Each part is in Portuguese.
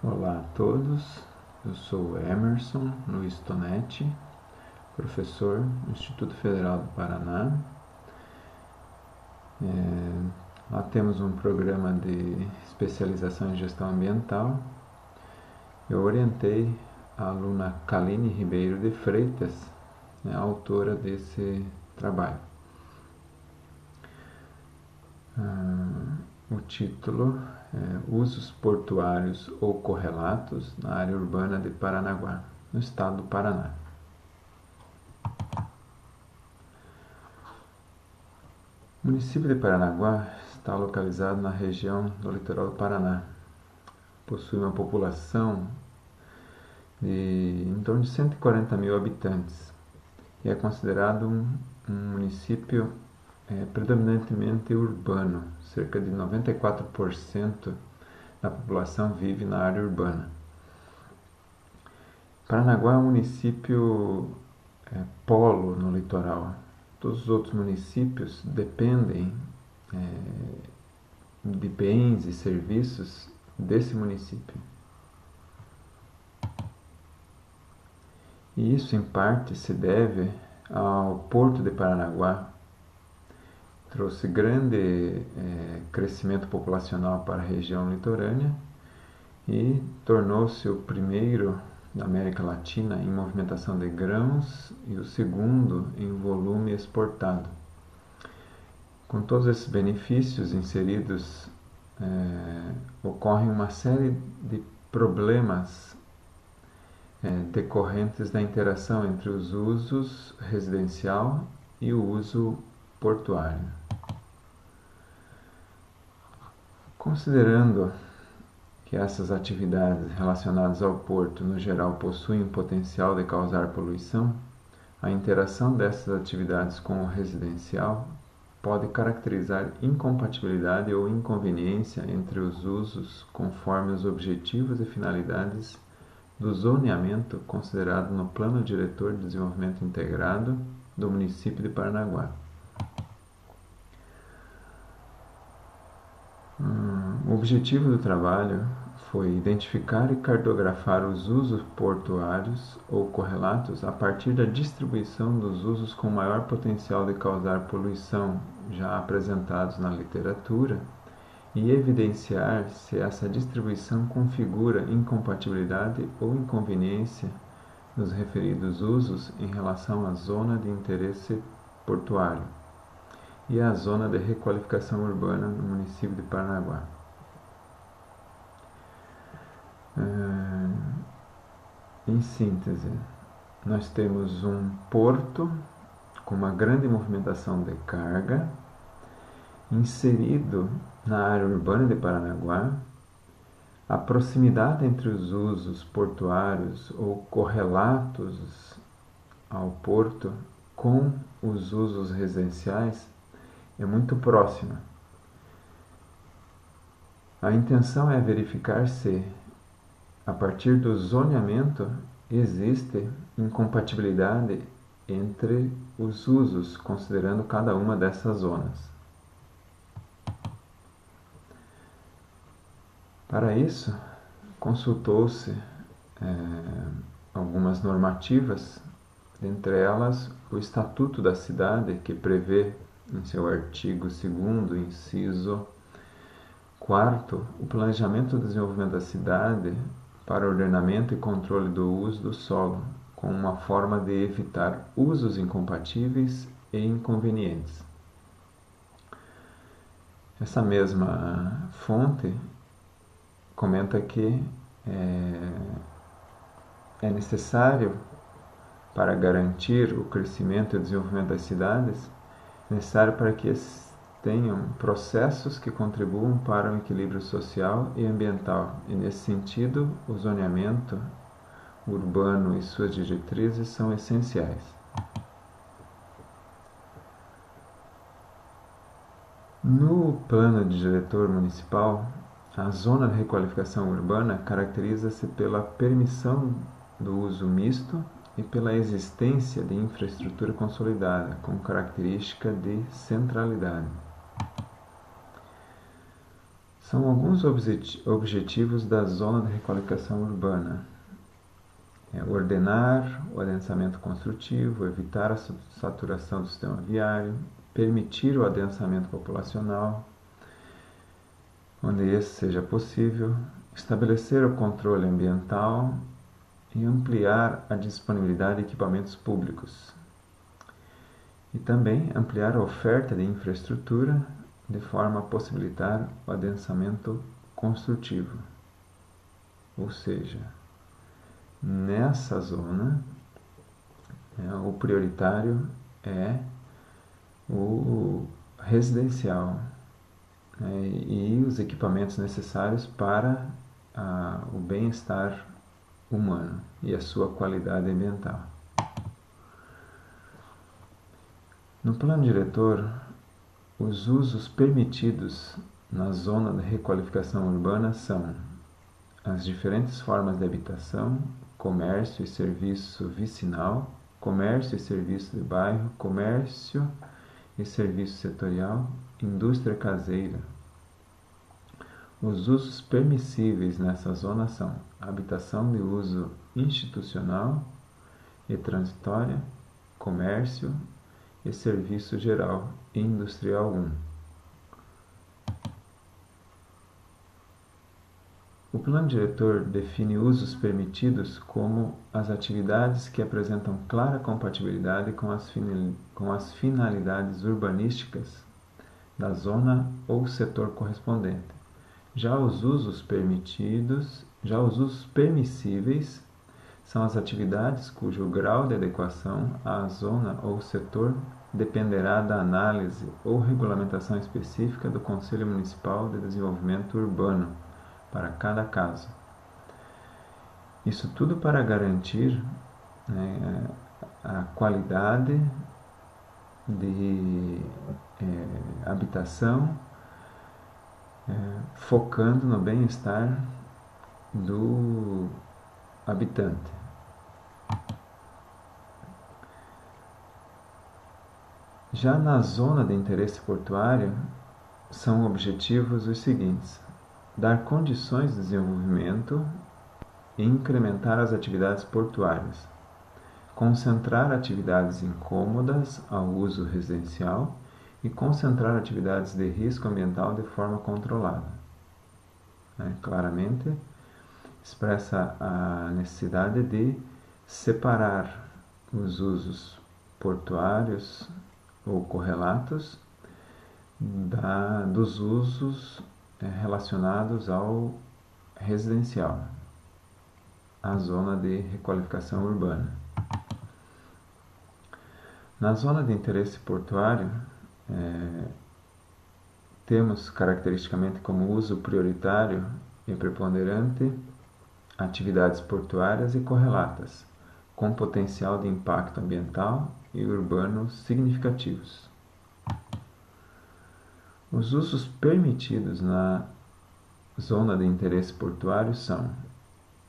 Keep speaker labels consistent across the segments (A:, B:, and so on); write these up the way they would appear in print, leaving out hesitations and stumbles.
A: Olá a todos, eu sou Emerson Luiz Tonetti, professor do Instituto Federal do Paraná. Lá temos um programa de especialização em gestão ambiental. Eu orientei a aluna Kaline Ribeiro de Freitas, a autora desse trabalho. O título é Usos portuários ou correlatos na área urbana de Paranaguá, no estado do Paraná. O município de Paranaguá está localizado na região do litoral do Paraná. Possui uma população de em torno de 140 mil habitantes e é considerado um município predominantemente urbano. Cerca de 94% da população vive na área urbana. Paranaguá é um município polo no litoral. Todos os outros municípios dependem de bens e serviços desse município. E isso, em parte, se deve ao Porto de Paranaguá. Trouxe grande crescimento populacional para a região litorânea e tornou-se o primeiro da América Latina em movimentação de grãos e o segundo em volume exportado. Com todos esses benefícios inseridos, ocorre uma série de problemas decorrentes da interação entre os usos residencial e o uso portuário. Considerando que essas atividades relacionadas ao porto, no geral, possuem um potencial de causar poluição, a interação dessas atividades com o residencial pode caracterizar incompatibilidade ou inconveniência entre os usos conforme os objetivos e finalidades do zoneamento considerado no Plano Diretor de Desenvolvimento Integrado do município de Paranaguá. O objetivo do trabalho foi identificar e cartografar os usos portuários ou correlatos a partir da distribuição dos usos com maior potencial de causar poluição já apresentados na literatura e evidenciar se essa distribuição configura incompatibilidade ou inconveniência nos referidos usos em relação à zona de interesse portuário e à zona de requalificação urbana no município de Paranaguá. Em síntese, nós temos um porto com uma grande movimentação de carga inserido na área urbana de Paranaguá. A proximidade entre os usos portuários ou correlatos ao porto com os usos residenciais é muito próxima. A intenção é verificar se, a partir do zoneamento, existe incompatibilidade entre os usos, considerando cada uma dessas zonas. Para isso, consultou-se algumas normativas, dentre elas o Estatuto da Cidade, que prevê em seu artigo 2º, inciso 4º, o planejamento e desenvolvimento da cidade para ordenamento e controle do uso do solo, com uma forma de evitar usos incompatíveis e inconvenientes. Essa mesma fonte comenta que é necessário, para garantir o crescimento e o desenvolvimento das cidades, necessário para que tenham processos que contribuam para o equilíbrio social e ambiental. E, nesse sentido, o zoneamento urbano e suas diretrizes são essenciais. No plano diretor municipal, a zona de requalificação urbana caracteriza-se pela permissão do uso misto e pela existência de infraestrutura consolidada, com característica de centralidade. São alguns objetivos da zona de requalificação urbana. Ordenar o adensamento construtivo, evitar a saturação do sistema viário, permitir o adensamento populacional, onde esse seja possível, estabelecer o controle ambiental e ampliar a disponibilidade de equipamentos públicos. E também ampliar a oferta de infraestrutura de forma a possibilitar o adensamento construtivo. Ou seja, nessa zona, o prioritário é o residencial, e os equipamentos necessários para o bem-estar humano e a sua qualidade ambiental. No plano diretor, os usos permitidos na zona de requalificação urbana são as diferentes formas de habitação, comércio e serviço vicinal, comércio e serviço de bairro, comércio e serviço setorial, indústria caseira. Os usos permissíveis nessa zona são habitação de uso institucional e transitória, comércio e serviço geral e industrial 1. O plano diretor define usos permitidos como as atividades que apresentam clara compatibilidade com as finalidades urbanísticas da zona ou setor correspondente. Já os usos permissíveis são as atividades cujo grau de adequação à zona ou setor dependerá da análise ou regulamentação específica do Conselho Municipal de Desenvolvimento Urbano para cada caso. Isso tudo para garantir a qualidade de habitação, focando no bem-estar do habitante. Já na zona de interesse portuário, são objetivos os seguintes: dar condições de desenvolvimento e incrementar as atividades portuárias, concentrar atividades incômodas ao uso residencial e concentrar atividades de risco ambiental de forma controlada. Claramente expressa a necessidade de separar os usos portuários ou correlatos dos usos relacionados ao residencial, a zona de requalificação urbana. Na zona de interesse portuário, temos caracteristicamente como uso prioritário e preponderante atividades portuárias e correlatas, com potencial de impacto ambiental e urbano significativos. Os usos permitidos na zona de interesse portuário são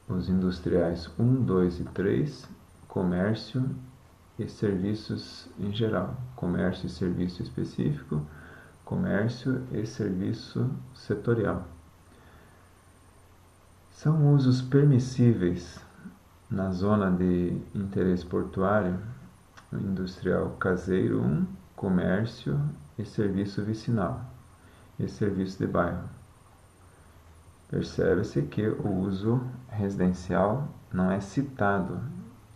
A: os industriais 1, 2 e 3, comércio e serviços em geral, comércio e serviço específico, comércio e serviço setorial. São usos permissíveis na zona de interesse portuário, industrial caseiro 1, comércio e serviço vicinal e serviço de bairro. Percebe-se que o uso residencial não é citado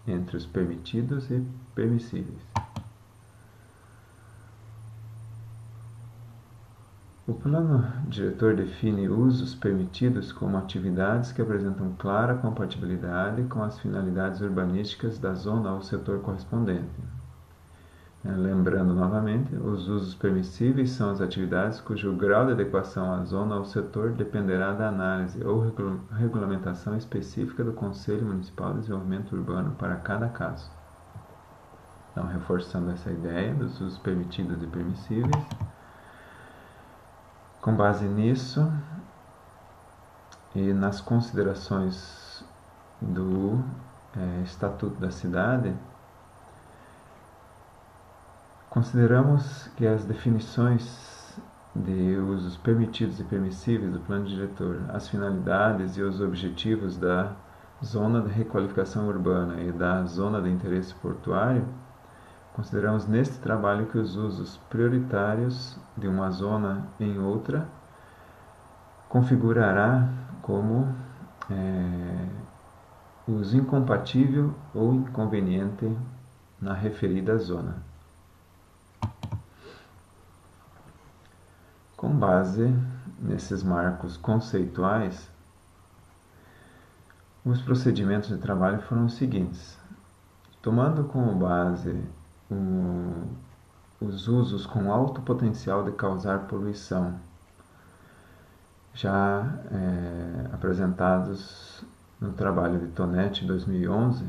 A: entre os permitidos e permissíveis. O plano diretor define usos permitidos como atividades que apresentam clara compatibilidade com as finalidades urbanísticas da zona ou setor correspondente. Lembrando novamente, os usos permissíveis são as atividades cujo grau de adequação à zona ou setor dependerá da análise ou regulamentação específica do Conselho Municipal de Desenvolvimento Urbano para cada caso. Então, reforçando essa ideia dos usos permitidos e permissíveis. Com base nisso e nas considerações do Estatuto da Cidade, consideramos que as definições de usos permitidos e permissíveis do plano diretor, as finalidades e os objetivos da zona de requalificação urbana e da zona de interesse portuário, consideramos neste trabalho que os usos prioritários de uma zona em outra configurará como uso incompatível ou inconveniente na referida zona. Com base nesses marcos conceituais, os procedimentos de trabalho foram os seguintes: tomando como base os usos com alto potencial de causar poluição, já apresentados no trabalho de Tonetti, 2011,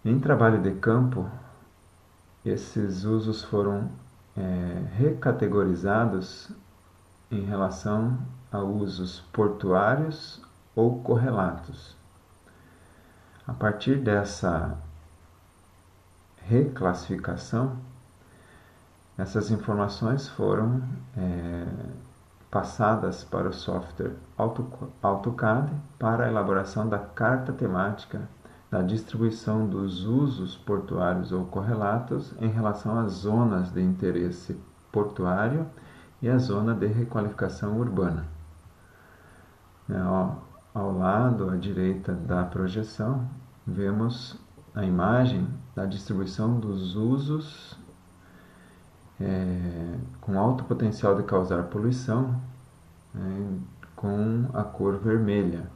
A: em trabalho de campo, esses usos foram recategorizados em relação a usos portuários ou correlatos. A partir dessa reclassificação, essas informações foram passadas para o software AutoCAD para a elaboração da carta temática da distribuição dos usos portuários ou correlatos em relação às zonas de interesse portuário e à zona de requalificação urbana. Ao lado, à direita da projeção, vemos a imagem da distribuição dos usos com alto potencial de causar poluição, com a cor vermelha.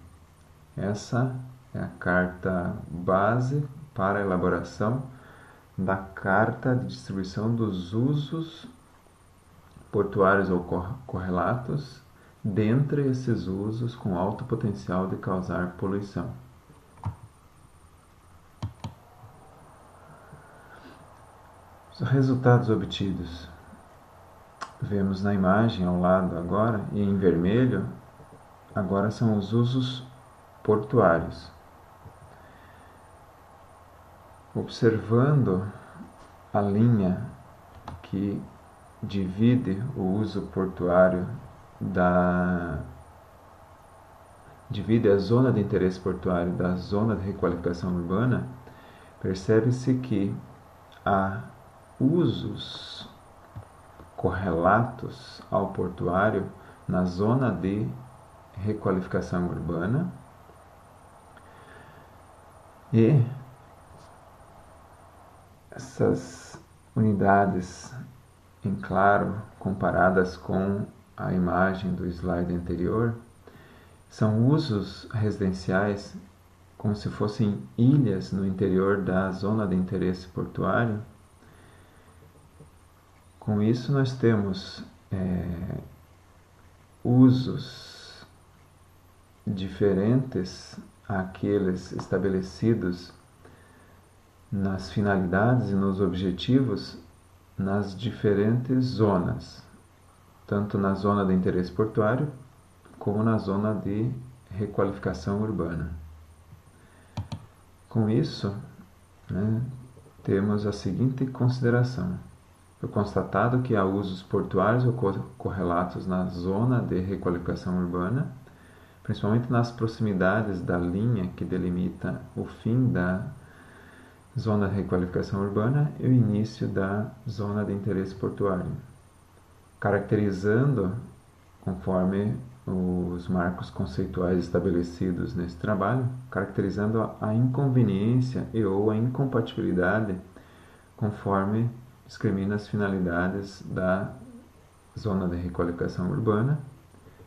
A: Essa é a carta base para a elaboração da carta de distribuição dos usos portuários ou correlatos, dentre esses usos com alto potencial de causar poluição. Os resultados obtidos. Vemos na imagem ao lado agora, e em vermelho, agora são os usos portuários. Observando a linha que divide o uso portuário divide a zona de interesse portuário da zona de requalificação urbana, percebe-se que há usos correlatos ao portuário na zona de requalificação urbana e essas unidades em claro, comparadas com a imagem do slide anterior, são usos residenciais como se fossem ilhas no interior da zona de interesse portuário. Com isso, nós temos usos diferentes àqueles estabelecidos nas finalidades e nos objetivos nas diferentes zonas, tanto na zona de interesse portuário como na zona de requalificação urbana. Com isso, temos a seguinte consideração: foi constatado que há usos portuários ou correlatos na zona de requalificação urbana, principalmente nas proximidades da linha que delimita o fim da zona de requalificação urbana e o início da zona de interesse portuário, caracterizando, conforme os marcos conceituais estabelecidos nesse trabalho, caracterizando a inconveniência e ou a incompatibilidade conforme discrimina as finalidades da zona de requalificação urbana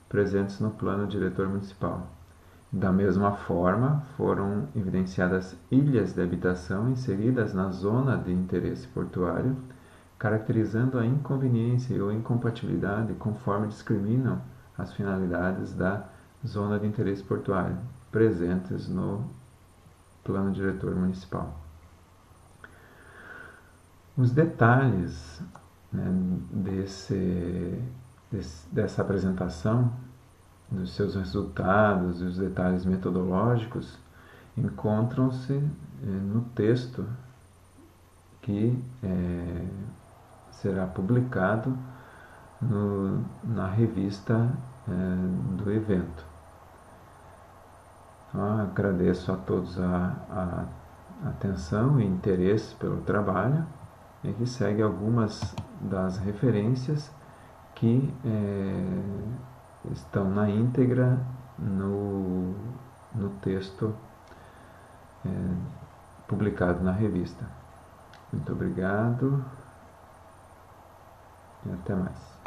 A: presentes no plano diretor municipal. Da mesma forma, foram evidenciadas ilhas de habitação inseridas na zona de interesse portuário, caracterizando a inconveniência ou incompatibilidade conforme discriminam as finalidades da zona de interesse portuário, presentes no plano diretor municipal. Os detalhes dessa apresentação, dos seus resultados e os detalhes metodológicos encontram-se no texto que será publicado na revista do evento. Então, agradeço a todos a atenção e interesse pelo trabalho, e que segue algumas das referências que estão na íntegra no texto publicado na revista. Muito obrigado e até mais.